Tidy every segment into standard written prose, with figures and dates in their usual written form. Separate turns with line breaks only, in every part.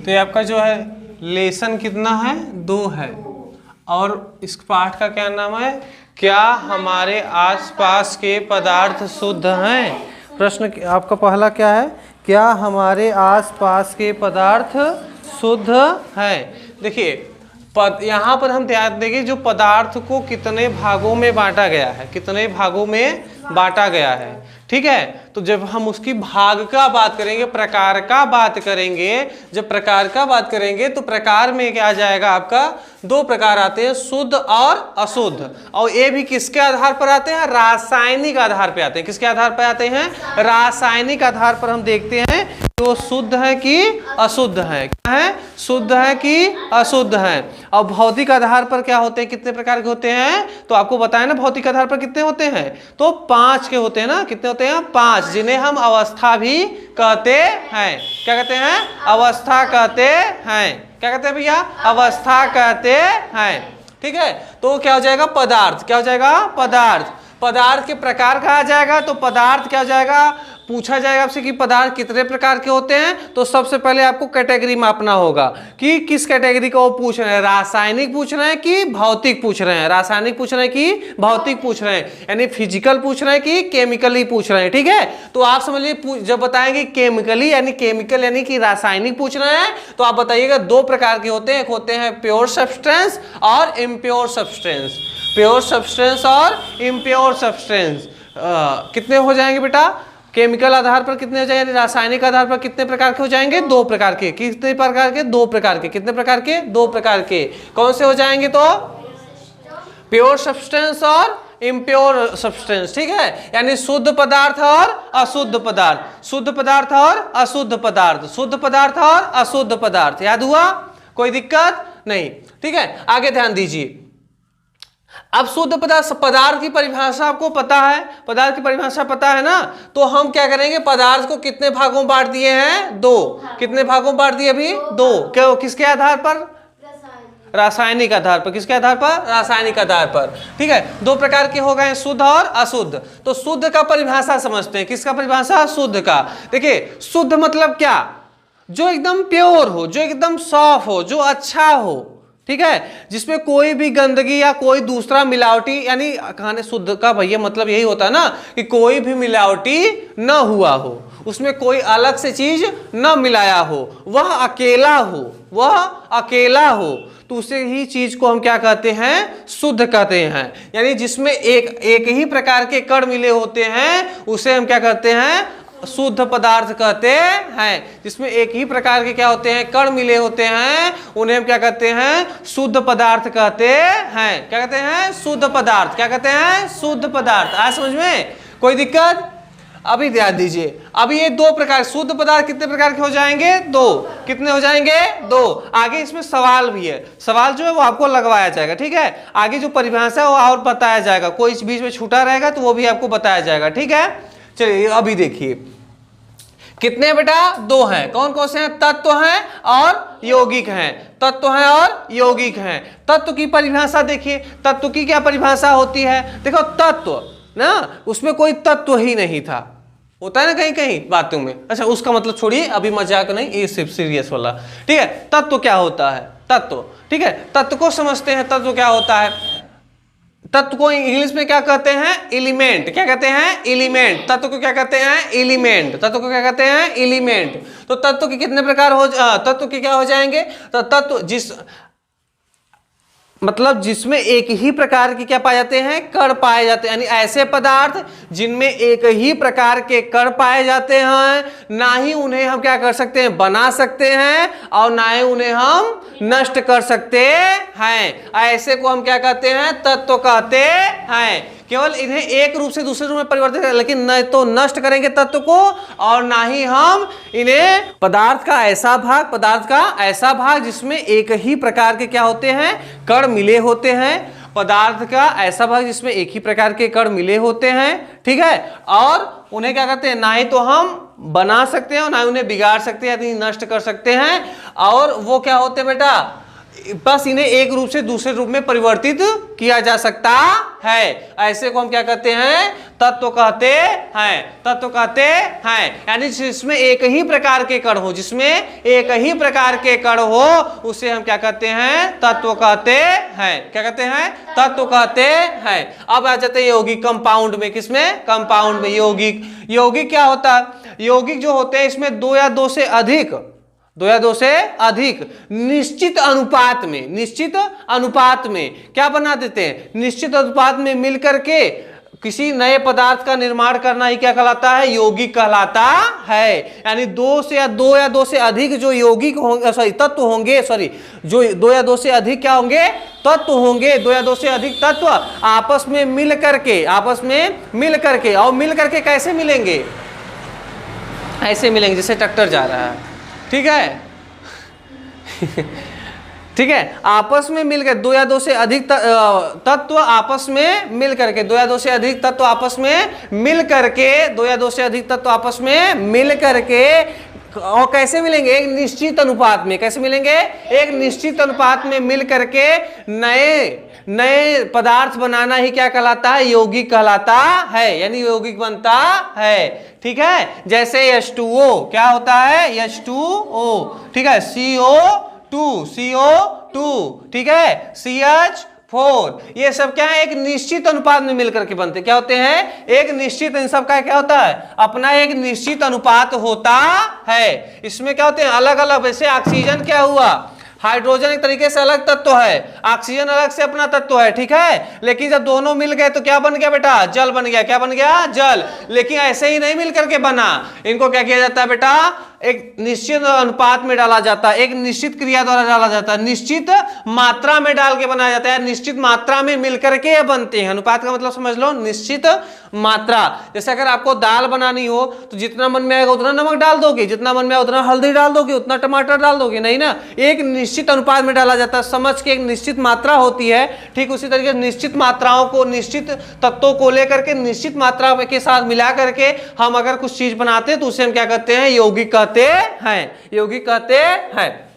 तो ये आपका जो है लेसन कितना है 2 है। और इस पाठ का क्या नाम है, क्या हमारे आसपास के पदार्थ शुद्ध हैं। प्रश्न आपका पहला क्या है, क्या हमारे आसपास के पदार्थ शुद्ध हैं। देखिए यहाँ पर हम ध्यान देंगे जो पदार्थ को कितने भागों में बांटा गया है, कितने भागों में बांटा गया है, ठीक है। तो जब हम उसकी भाग का बात करेंगे, प्रकार का बात करेंगे, जब प्रकार का बात करेंगे तो प्रकार में क्या आ जाएगा आपका 2 प्रकार आते हैं, शुद्ध और अशुद्ध। और ये भी किसके आधार पर आते हैं, रासायनिक आधार पर आते हैं। किसके आधार पर आते हैं, रासायनिक आधार पर हम देखते हैं कि वो शुद्ध है कि अशुद्ध है, क्या है, शुद्ध है कि अशुद्ध है। और भौतिक आधार पर क्या होते हैं, कितने प्रकार के होते हैं, तो आपको बताया ना भौतिक आधार पर कितने होते हैं, तो 5 के होते हैं ना, कितने होते हैं 5, जिन्हें हम अवस्था भी कहते हैं। क्या कहते हैं, अवस्था कहते हैं। क्या कहते हैं भैया, अवस्था कहते हैं, ठीक है। तो क्या हो जाएगा, पदार्थ, क्या हो जाएगा, पदार्थ। पदार्थ के प्रकार कहा जाएगा, तो पदार्थ क्या हो जाएगा, पूछा जाएगा आपसे कि पदार्थ कितने प्रकार के होते हैं, तो सबसे पहले आपको कैटेगरी मापना होगा कि किस कैटेगरी का वो पूछ रहे हैं, रासायनिक पूछ रहे हैं कि भौतिक पूछ रहे हैं, रासायनिक पूछ रहे हैं कि भौतिक पूछ रहे हैं, यानी फिजिकल पूछ रहे हैं कि केमिकली पूछ रहे हैं, ठीक है। तो आप समझ लीजिए जब बताएंगे केमिकली यानी केमिकल यानी कि रासायनिक पूछ रहे हैं, तो आप बताइएगा 2 प्रकार के होते हैं, एक होते हैं प्योर सब्सटेंस और इम्प्योर सब्सटेंस। प्योर सब्सटेंस और इम्प्योर सब्सटेंस कितने हो जाएंगे बेटा, केमिकल आधार पर कितने हो जाएंगे, रासायनिक आधार पर कितने प्रकार के हो जाएंगे, 2 प्रकार के। कितने प्रकार के, 2 प्रकार के। कितने प्रकार के, 2 प्रकार के। कौन से हो जाएंगे, तो प्योर सब्सटेंस और इम्प्योर सब्सटेंस, ठीक है। यानी शुद्ध पदार्थ और अशुद्ध पदार्थ, शुद्ध पदार्थ और अशुद्ध पदार्थ, शुद्ध पदार्थ और अशुद्ध पदार्थ। याद हुआ, कोई दिक्कत नहीं, ठीक है। आगे ध्यान दीजिए। अब शुद्ध पदार्थ की परिभाषा आपको पता है, पदार्थ की परिभाषा पता है ना, तो हम क्या करेंगे, पदार्थ को कितने भागों बांट दिए हैं, 2। कितने भागों बांट दिए अभी, 2। क्यों, किसके आधार पर, रासायनिक आधार पर। किसके आधार पर, रासायनिक आधार पर, ठीक है। 2 प्रकार के हो गए, शुद्ध और अशुद्ध। तो शुद्ध का परिभाषा समझते हैं, किसका परिभाषा, शुद्ध का। देखिए शुद्ध मतलब क्या, जो एकदम प्योर हो, जो एकदम साफ हो, जो अच्छा हो, ठीक है, जिसमें कोई भी गंदगी या कोई दूसरा मिलावटी, यानी कहने शुद्ध का भैया मतलब यही होता है ना कि कोई भी मिलावटी न हुआ हो, उसमें कोई अलग से चीज न मिलाया हो, वह अकेला हो, वह अकेला हो, तो उसे ही चीज को हम क्या कहते हैं, शुद्ध कहते हैं। यानी जिसमें एक ही प्रकार के कण मिले होते हैं उसे हम क्या कहते हैं, शुद्ध पदार्थ कहते हैं। जिसमें एक ही प्रकार के क्या होते हैं, कण मिले होते हैं, उन्हें हम क्या कहते हैं, शुद्ध पदार्थ कहते हैं। क्या कहते हैं, शुद्ध पदार्थ। क्या कहते हैं, शुद्ध पदार्थ। आया समझ में, कोई दिक्कत। अभी ध्यान दीजिए, अभी ये 2 प्रकार शुद्ध पदार्थ कितने प्रकार के हो जाएंगे, 2। कितने हो जाएंगे, 2। आगे इसमें सवाल भी है, सवाल जो है वो आपको लगवाया जाएगा, ठीक है। आगे जो परिभाषा है वो और बताया जाएगा, कोई इस बीच में छूटा रहेगा तो वो भी आपको बताया जाएगा, ठीक है। चलिए अभी देखिए कितने बेटा, 2 हैं। कौन कौन से हैं, तत्व हैं और यौगिक हैं, तत्व हैं और यौगिक हैं। तत्व की परिभाषा देखिए, तत्व की क्या परिभाषा होती है, देखो तत्व ना, उसमें कोई तत्व ही नहीं था, होता है ना कहीं कहीं बातों में। अच्छा उसका मतलब छोड़िए, अभी मजाक नहीं, ये सिर्फ सीरियस वाला, ठीक है। तत्व क्या होता है, तत्व, ठीक है, तत्व को समझते हैं। तत्व क्या होता है, तत्व को इंग्लिश में क्या कहते हैं, एलिमेंट। क्या कहते हैं, एलिमेंट। तत्व को क्या कहते हैं, एलिमेंट। तत्व को क्या कहते हैं, एलिमेंट। तो तत्व के कितने प्रकार हो, तत्व के क्या हो जाएंगे, तो तत्व मतलब जिसमें एक ही प्रकार के क्या पाए जाते हैं, कण पाए जाते हैं, यानी ऐसे पदार्थ जिनमें एक ही प्रकार के कण पाए जाते हैं, ना ही उन्हें हम क्या कर सकते हैं, बना सकते हैं, और ना ही उन्हें हम नष्ट कर सकते हैं। ऐसे को हम क्या कहते हैं, तत्व कहते हैं। केवल इन्हें एक रूप से दूसरे रूप में परिवर्तित करें, लेकिन न तो नष्ट करेंगे तत्व को, और ना ही हम इन्हें पदार्थ का ऐसा भाग जिसमें एक ही प्रकार के क्या होते हैं, कण मिले होते हैं। पदार्थ का ऐसा भाग जिसमें एक ही प्रकार के कण मिले होते हैं, ठीक है। और उन्हें क्या करते हैं, ना ही तो हम बना सकते हैं और ना ही उन्हें बिगाड़ सकते हैं, यानी नष्ट कर सकते हैं। और वो क्या होते हैं बेटा, बस इन्हें एक रूप से दूसरे रूप में परिवर्तित किया जा सकता है। ऐसे को हम क्या कहते हैं? तत्व कहते हैं। तत्व कहते हैं यानी जिसमें एक ही प्रकार के कण हो, जिसमें एक ही प्रकार के कण हो उसे हम क्या कहते हैं? तत्व कहते हैं। क्या कहते हैं? तत्व कहते हैं। अब आ जाते हैं यौगिक कंपाउंड में। किसमें? कंपाउंड में। यौगिक, यौगिक क्या होता है? यौगिक जो होते हैं इसमें दो या दो से अधिक निश्चित अनुपात में, निश्चित अनुपात में क्या बना देते हैं? निश्चित अनुपात में मिलकर के किसी नए पदार्थ का निर्माण करना ही क्या कहलाता है? यौगिक कहलाता है। यानी दो या दो से अधिक जो यौगिक होंगे, तत्व होंगे, जो दो या दो से अधिक क्या होंगे? तत्व होंगे। दो या दो से अधिक तत्व आपस में मिल करके और मिल करके कैसे मिलेंगे? ऐसे मिलेंगे जैसे ट्रैक्टर जा रहा है। ठीक है ठीक है, आपस में मिलकर दो या दो से अधिक तत्व आपस में मिल करके, दो या दो से अधिक तत्व आपस में मिल करके और कैसे मिलेंगे? एक निश्चित अनुपात में। कैसे मिलेंगे? एक निश्चित अनुपात में मिल करके नए पदार्थ बनाना ही क्या कहलाता है? यौगिक कहलाता है। यानी यौगिक बनता है। ठीक है, जैसे H2O क्या होता है? H2O। ठीक है, CO2, ठीक है, CH4, ये सब क्या है? एक निश्चित अनुपात में मिलकर के बनते। क्या होते हैं? एक निश्चित, इन सब का क्या होता है? अपना एक निश्चित अनुपात होता है। इसमें क्या होते हैं? अलग अलग, वैसे ऑक्सीजन क्या हुआ? हाइड्रोजन एक तरीके से अलग तत्व है, ऑक्सीजन अलग से अपना तत्व है। ठीक है, लेकिन जब दोनों मिल गए तो क्या बन गया बेटा? जल बन गया। क्या बन गया? जल। लेकिन ऐसे ही नहीं मिल करके बना, इनको क्या किया जाता है बेटा? एक निश्चित अनुपात में डाला जाता है, एक निश्चित क्रिया द्वारा डाला जाता है, निश्चित मात्रा में डाल के बनाया जाता है, निश्चित मात्रा में मिलकर के बनते हैं। अनुपात का मतलब समझ लो, निश्चित मात्रा। जैसे अगर आपको दाल बनानी हो तो जितना मन में आएगा उतना नमक डाल दोगे, जितना मन में आएगा उतना हल्दी डाल दोगे, उतना टमाटर डाल दोगे, नहीं ना। एक निश्चित अनुपात में डाला जाता है, समझ के एक निश्चित मात्रा होती है। ठीक उसी तरीके निश्चित मात्राओं को, निश्चित तत्वों को लेकर के निश्चित मात्रा के साथ मिला करके हम अगर कुछ चीज बनाते हैं तो उसे हम क्या कहते हैं? यौगिक कहते हैं। यौगिक कहते हैं।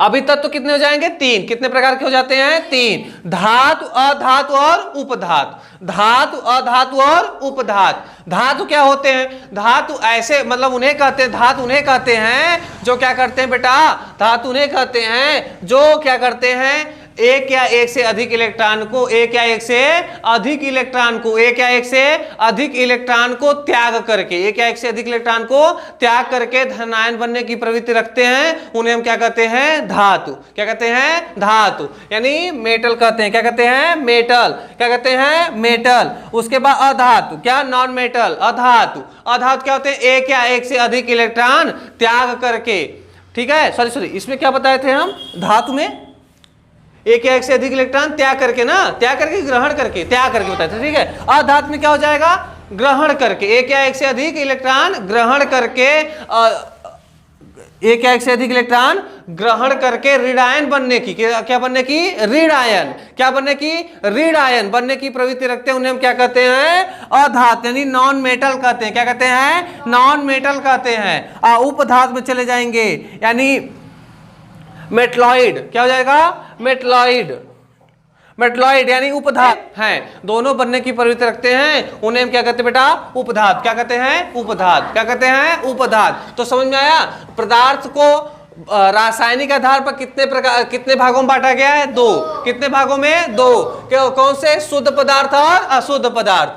अभी तत्व कितने हो जाएंगे? 3। कितने प्रकार के हो जाते हैं? 3। धातु, अधातु और उपधातु। धातु, अधातु और उपधातु। धातु क्या होते हैं? धातु ऐसे, मतलब उन्हें कहते हैं, धातु उन्हें कहते हैं जो क्या करते हैं बेटा? धातु उन्हें कहते हैं जो क्या करते हैं? एक या एक से अधिक इलेक्ट्रॉन को, एक या एक से अधिक इलेक्ट्रॉन को, एक या एक से अधिक इलेक्ट्रॉन को त्याग करके, एक या एक से अधिक इलेक्ट्रॉन को त्याग करके धनायन बनने की प्रवृत्ति रखते हैं, उन्हें हम क्या कहते हैं? धातु। क्या कहते हैं? धातु। यानी मेटल कहते हैं। क्या कहते हैं? मेटल। क्या कहते हैं? मेटल। उसके बाद अधातु, क्या? Non metal. अधातु, अधातु क्या होते हैं? एक या एक से अधिक इलेक्ट्रॉन त्याग करके। ठीक है, सॉरी, इसमें क्या बताए थे हम? धातु में एक या एक से अधिक इलेक्ट्रॉन त्याग करके ना, त्याग करके, ग्रहण करके, त्याग करके बताए थे। ठीक है, अधातु में क्या हो जाएगा? ग्रहण करके, एक या एक से अधिक इलेक्ट्रॉन ग्रहण करके, एक या एक से अधिक इलेक्ट्रॉन ग्रहण करके ऋणायन बनने की, क्या बनने की? ऋणायन। क्या बनने की? ऋणायन बनने की प्रवृत्ति रखते हैं, उन्हें हम क्या कहते हैं? अधातु, यानी नॉन मेटल कहते हैं। क्या कहते हैं? नॉन मेटल कहते हैं। उपधातु में चले जाएंगे, यानी मेटलॉइड। क्या हो जाएगा? मेटलॉइड। मेटलॉइड यानी उपधातु हैं, दोनों बनने की प्रवृत्ति रखते हैं, उन्हें हम क्या कहते हैं बेटा? उपधातु। क्या कहते हैं? उपधातु। क्या कहते हैं? उपधातु। तो समझ में आया? पदार्थ को रासायनिक आधार पर कितने भागों में बांटा गया है? 2। कितने भागों में? 2। कौन से? शुद्ध पदार्थ और अशुद्ध पदार्थ,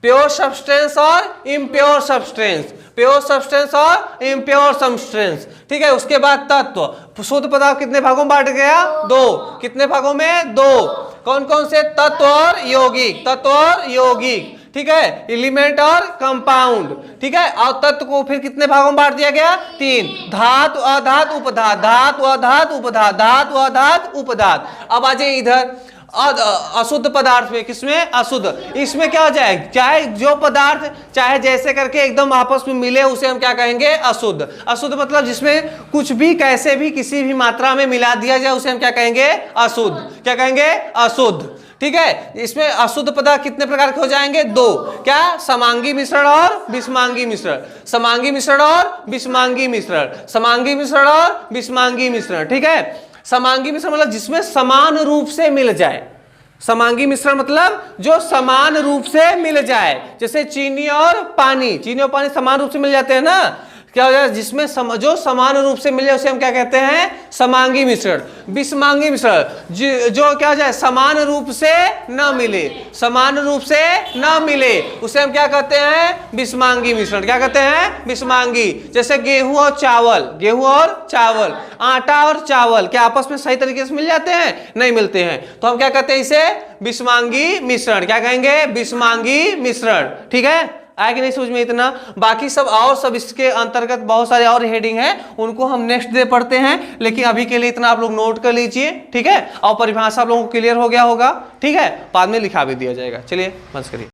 प्योर सब्सटेंस और इम्प्योर सब्सटेंस, प्योर सब्सटेंस और इम्प्योर सब्सटेंस। ठीक है, उसके बाद तत्व। शुद्ध पदार्थ कितने भागों में बांट गया? 2। कितने भागों में? 2। कौन कौन से? तत्व और यौगिक। तत्व और यौगिक। ठीक है, एलिमेंट और कंपाउंड। ठीक है, और तत्व को फिर कितने भागों में बांट दिया गया? 3। धातु, अधातु, उपधातु। धातु, अधातु, उपधातु। धातु, अधातु, उपधातु। अब आ जाइए इधर अशुद्ध पदार्थ में। किसमें? अशुद्ध। इसमें क्या हो जाए? चाहे जो पदार्थ चाहे जैसे करके एकदम आपस में मिले उसे हम क्या कहेंगे? अशुद्ध। अशुद्ध मतलब जिसमें कुछ भी कैसे भी किसी भी मात्रा में मिला दिया जाए उसे हम क्या कहेंगे? अशुद्ध। क्या कहेंगे? अशुद्ध। ठीक है, इसमें अशुद्ध पदार्थ कितने प्रकार के हो जाएंगे? 2। क्या? समांगी मिश्रण और विषमांगी मिश्रण। समांगी मिश्रण और विषमांगी मिश्रण। समांगी मिश्रण और विषमांगी मिश्रण। ठीक है, समांगी मिश्रण मतलब जिसमें समान रूप से मिल जाए। समांगी मिश्रण मतलब जो समान रूप से मिल जाए, जैसे चीनी और पानी समान रूप से मिल जाते हैं ना, क्या हो जाए जिसमें जो समान रूप से मिल जाए उसे हम क्या कहते हैं, समांगी मिश्रण। विषमांगी मिश्रण जो क्या हो जाए समान रूप से न मिले, समान रूप से न मिले उसे हम क्या कहते हैं, विषमांगी मिश्रण। क्या कहते हैं, विषमांगी। जैसे गेहूं और चावल, आटा और चावल क्या आपस में सही तरीके से मिल जाते हैं, नहीं मिलते हैं, तो हम क्या कहते हैं इसे, विषमांगी मिश्रण। क्या कहेंगे, विषमांगी मिश्रण। ठीक है, आया कि नहीं समझ में इतना। बाकी सब और सब इसके अंतर्गत बहुत सारे और हेडिंग है, उनको हम नेक्स्ट डे पढ़ते हैं, लेकिन अभी के लिए इतना आप लोग नोट कर लीजिए। ठीक है, और परिभाषा आप लोगों को क्लियर हो गया होगा। ठीक है, बाद में लिखा भी दिया जाएगा। चलिए बंद करिए।